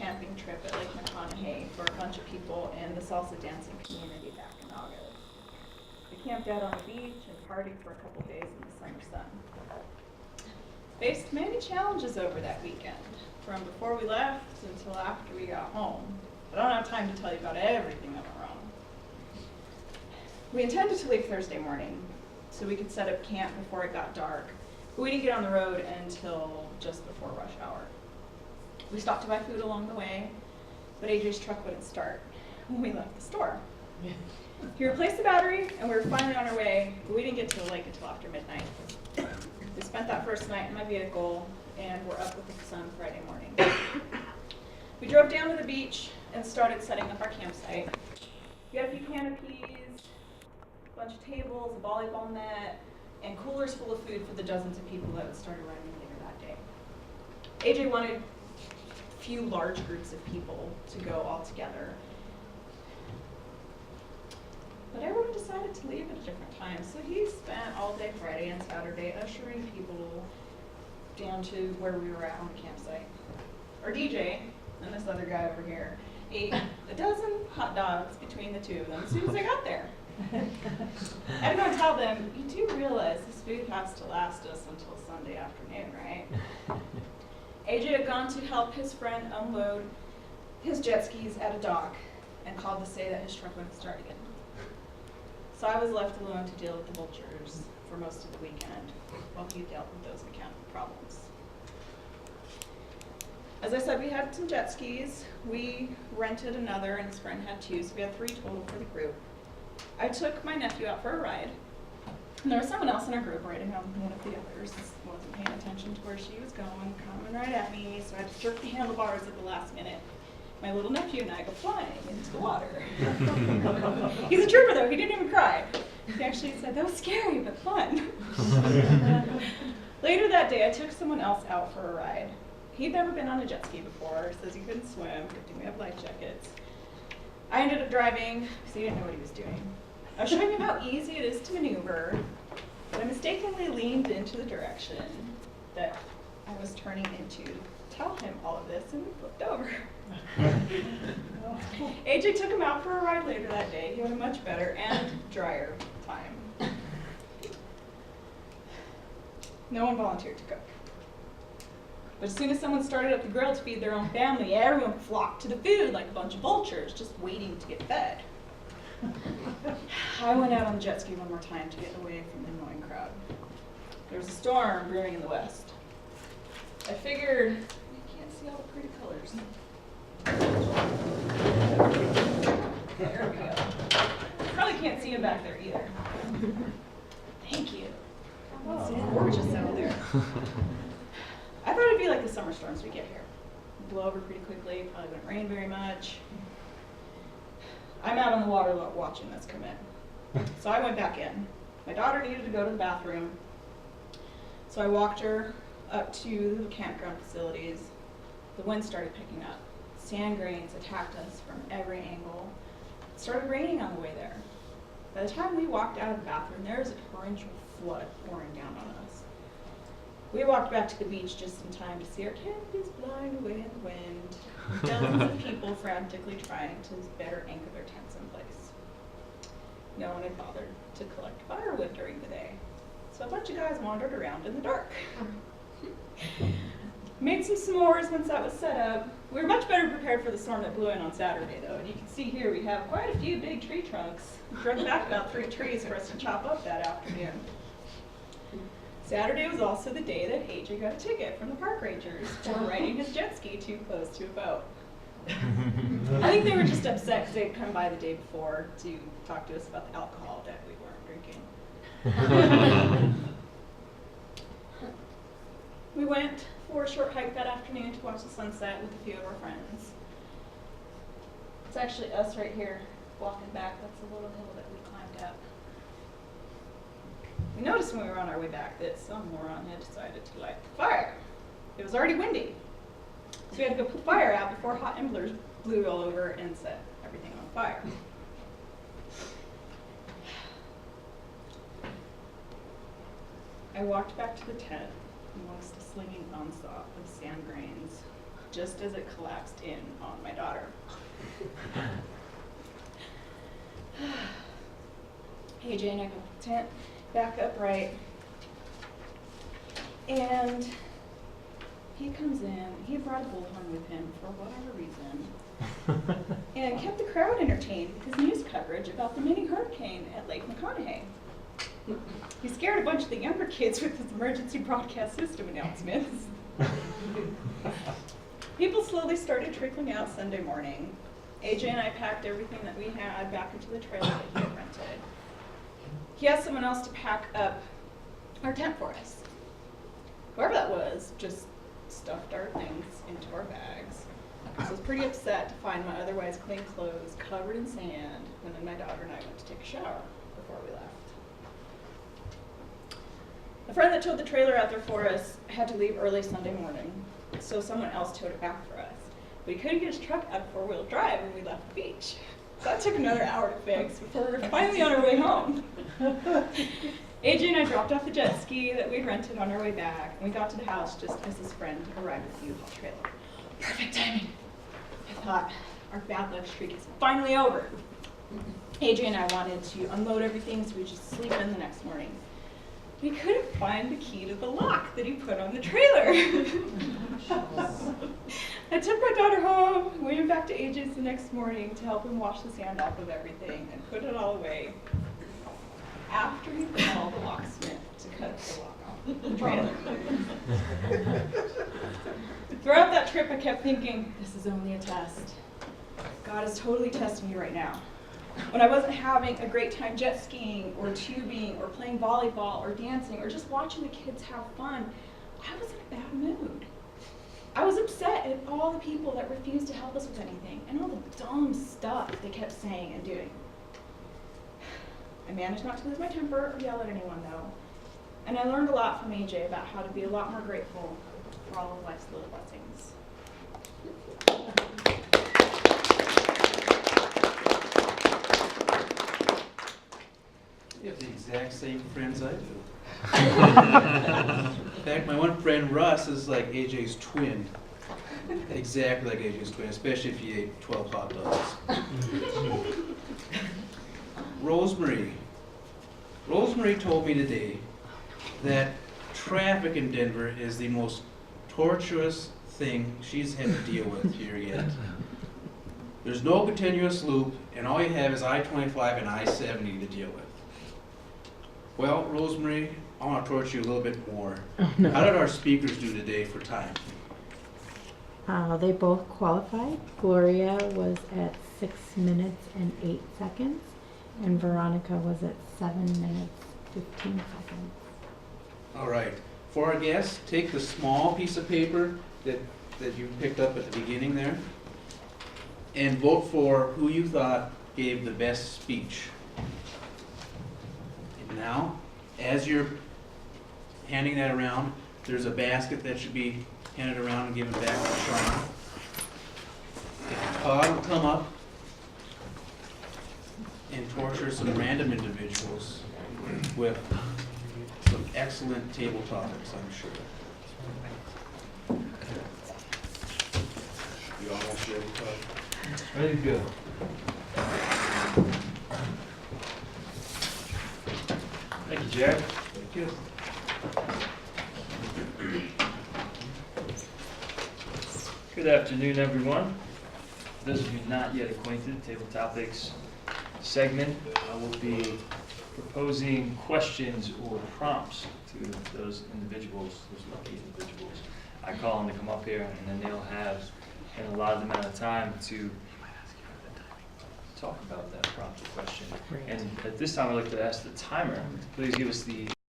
camping trip at Lake McConaughey for a bunch of people in the salsa dancing community back in August. We camped out on the beach and partied for a couple days in the summer sun. Faced many challenges over that weekend, from before we left until after we got home. But I don't have time to tell you about everything that went wrong. We intended to leave Thursday morning so we could set up camp before it got dark, but we didn't get on the road until just before rush hour. We stopped to buy food along the way, but AJ's truck wouldn't start when we left the store. He replaced the battery, and we were finally on our way, but we didn't get to the lake until after midnight. We spent that first night in my vehicle, and were up with the sun Friday morning. We drove down to the beach and started setting up our campsite. We had a few canopies, a bunch of tables, a volleyball net, and coolers full of food for the dozens of people that would start arriving later that day. AJ wanted a few large groups of people to go all together. But everyone decided to leave at a different time, so he spent all day Friday and Saturday ushering people down to where we were at on the campsite. Our DJ, and this other guy over here, ate a dozen hot dogs between the two of them as soon as I got there. I had to go and tell them, you do realize this food has to last us until Sunday afternoon, right? AJ had gone to help his friend unload his jet skis at a dock and called to say that his truck wouldn't start again. So I was left alone to deal with the vultures for most of the weekend while he dealt with those mechanical problems. As I said, we had some jet skis. We rented another, and his friend had two, so we had 3 total for the group. I took my nephew out for a ride, and there was someone else in our group riding on one of the others. Wasn't paying attention to where she was going, coming right at me, so I had to jerk the handlebars at the last minute. My little nephew and I go flying into the water. He's a trooper though, he didn't even cry. He actually said, that was scary, but fun. Later that day, I took someone else out for a ride. He'd never been on a jet ski before, says he couldn't swim, good thing we have life jackets. I ended up driving, because he didn't know what he was doing. I was showing him how easy it is to maneuver, but I mistakenly leaned into the direction that I was turning into. Tell him all of this, and we flipped over. AJ took him out for a ride later that day. He had a much better and drier time. No one volunteered to cook. But as soon as someone started up the grill to feed their own family, everyone flocked to the food like a bunch of vultures, just waiting to get fed. I went out on the jet ski one more time to get away from the annoying crowd. There was a storm brewing in the west. I figured, you can't see all the pretty colors. There we go. Probably can't see him back there either. Thank you. Oh, it's gorgeous out there. I thought it'd be like the summer storms we get here. Blow over pretty quickly, probably wouldn't rain very much. I'm out on the water watching this come in. So I went back in. My daughter needed to go to the bathroom, so I walked her up to the campground facilities. The wind started picking up. Sand grains attacked us from every angle. It started raining on the way there. By the time we walked out of the bathroom, there was a torrential flood pouring down on us. We walked back to the beach just in time to see our canopies blowing away in the wind, dozens of people frantically trying to better anchor their tents in place. No one had bothered to collect firewood during the day, so a bunch of guys wandered around in the dark. Made some s'mores once that was set up. We were much better prepared for the storm that blew in on Saturday, though. And you can see here we have quite a few big tree trunks. We drug back about 3 trees for us to chop up that afternoon. Saturday was also the day that AJ got a ticket from the park rangers for riding his jet ski too close to a boat. I think they were just upset because they'd come by the day before to talk to us about the alcohol that we weren't drinking. We went for a short hike that afternoon to watch the sunset with a few of our friends. It's actually us right here walking back. That's a little hill that we climbed up. We noticed when we were on our way back that some moron had decided to light the fire. It was already windy, so we had to go put the fire out before hot embers blew all over and set everything on fire. I walked back to the tent and was slinging nonstop with sand grains just as it collapsed in on my daughter. AJ and I got the tent back upright, and he comes in. He brought a bullhorn with him for whatever reason, and kept the crowd entertained with his news coverage about the mini hurricane at Lake McConaughey. He scared a bunch of the younger kids with his emergency broadcast system announcements. People slowly started trickling out Sunday morning. AJ and I packed everything that we had back into the trailer that he had rented. He asked someone else to pack up our tent for us. Whoever that was just stuffed our things into our bags. So I was pretty upset to find my otherwise clean clothes covered in sand when then my daughter and I went to take a shower before we left. The friend that towed the trailer out there for us had to leave early Sunday morning, so someone else towed it back for us. But he couldn't get his truck out of four-wheel drive when we left the beach. So that took another hour to fix before we were finally on our way home. AJ and I dropped off the jet ski that we'd rented on our way back, and we got to the house just as his friend arrived with the U-Haul trailer. Perfect timing. I thought, our bad luck streak is finally over. AJ and I wanted to unload everything so we could just sleep in the next morning. We couldn't find the key to the lock that he put on the trailer. I took my daughter home, we went back to AJ's the next morning to help him wash the sand off of everything and put it all away. After he called the locksmith to cut the lock off the trailer. Throughout that trip, I kept thinking, this is only a test. God is totally testing me right now. When I wasn't having a great time jet skiing or tubing or playing volleyball or dancing or just watching the kids have fun, I was in a bad mood. I was upset at all the people that refused to help us with anything and all the dumb stuff they kept saying and doing. I managed not to lose my temper or yell at anyone though, and I learned a lot from AJ about how to be a lot more grateful for all of life's little blessings. You have the exact same friends I do. In fact, my one friend Russ is like AJ's twin. Exactly like AJ's twin, especially if he ate 12 hot dogs. Rosemary told me today that traffic in Denver is the most tortuous thing she's had to deal with here yet. There's no continuous loop, and all you have is I-25 and I-70 to deal with. Well, Rosemary, I want to torture you a little bit more. Oh, no. How did our speakers do today for time? They both qualified. Gloria was at 6 minutes and 8 seconds, and Veronica was at 7 minutes, 15 seconds. All right. For our guests, take the small piece of paper that you picked up at the beginning there and vote for who you thought gave the best speech. And now, as you're handing that around, there's a basket that should be handed around and given back to Sean. Todd will come up and torture some random individuals with some excellent table topics, I'm sure. You almost ready, Todd? Ready to go. Thank you, Jack. Thank you. Good afternoon, everyone. For those of you not yet acquainted, Table Topics segment, I will be proposing questions or prompts to those individuals, those lucky individuals. I call them to come up here, and then they'll have an allotted amount of time to talk about that prompt or question. Great. And at this time, I'd like to ask the timer to please give us the